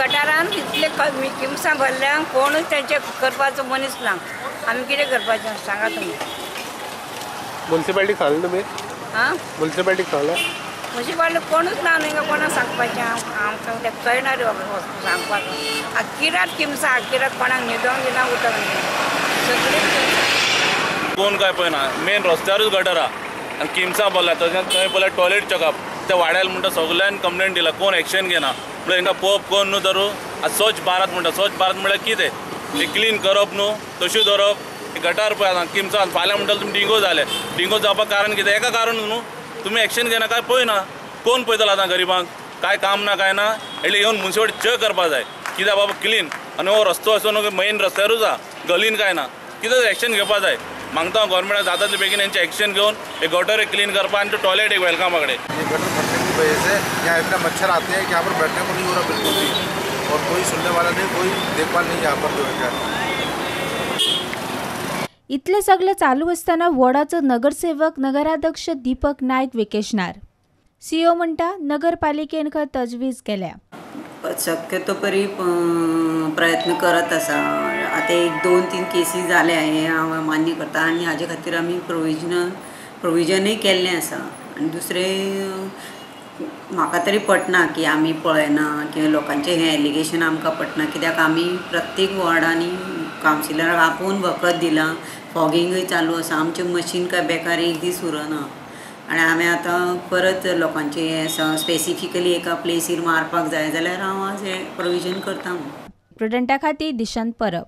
गटारान इतले किमसां भरल्या कोणूच तेंचे करपाचो मनीस ना. आमी कितें करपाचें सांगा तुमी. म्युन्सिपालिटी सांगलें तुमी? हां म्युन्सिपालिटी सांगलें? म्युन्सिपालिटी कोणूच ना न्हय कोणाक सांगपाचें. आमकां तें कळना रे बाबा सांगपाक. किरात किमसां किरात कोणाक न्हिदोंक दिना उदक सगळीं कोण काय पळयना. मेन रस्त्यारूच गटर आहा आनी किमसां भरल्या तशेंच थंय पळयल्यार टॉयलेट चेकअप ते वाड्याल म्हणटा सगळ्यान कंप्लेंट दिला कोण एक्शन घेना. म्हणल्यार हांकां पळोवप कोण न्हू धरूं. स्वच्छ भारत म्हणटा स्वच्छ भारत म्हळ्यार कितें ते क्लीन करप न्हू तश्यो धरप. गटार पळय आतां किमसां फाल्यां म्हणटा तुमी डिंगो जाले. डिंगो जावपाक कारण कितें एका कारण न्हू. तुमी एक्शन घेना काय पळयना. कोण पळयतलो आतां गरिबांक काय काम ना काय ना. हेडे येवन म्युन्सिपालिटी चेक करपा जाय कित्याक बाबा क्लीन आनी हो रस्तो असो न्हू मेन रस्त्यारूच आहा गलीन काय ना. कितें एक्शन घेवपा जाय. मागता गव्हर्मेंटाक जाता तितले बेगीन यांचे एक्शन घेवन हे गटर गलीन करपा आनी टॉयलेट एक वेलकम कडेन. गटर भरने की वजह से यहाँ इतना मच्छर आते हैं कि यहाँ पर बैठने को नहीं हो रहा बिल्कुल भी. और कोई सुनने वाला नहीं, कोई देखभाल नहीं यहाँ पर जो है. इतले सगळे चालू असताना वॉर्डाचो नगरसेवक नगराध्यक्ष दीपक नायक वेकेशनार. सीओ म्हणटा नगरपालिकेन खंय तजवीज केल्या. शक्यतो परी प्रयत्न करत आसा. आता 1-2-3 केसी जाल्या हे हांव मान्य करता आनी हाजे खातीर आमी प्रोविजनय केल्लें आसा. आनी दुसरें म्हाका तरी पटना की आमी पळयना किंवा लोकांचे हें एलिगेशन आमकां पटना. कित्याक आमी प्रत्येक वॉर्डांनी कावन्सिलराक आपोवन वखद दिलां. फॉगिंगय चालू आसा. आमचें मशीन काय बेकार एक दीस उरना. आनी हांवें आतां परत लोकांचें हें स्पेसिफिकली एका प्लेसीर मारपाक जाय जाल्यार हांव आज हें प्रोविजन करता. प्रुडंटा खातीर दिशांत परब.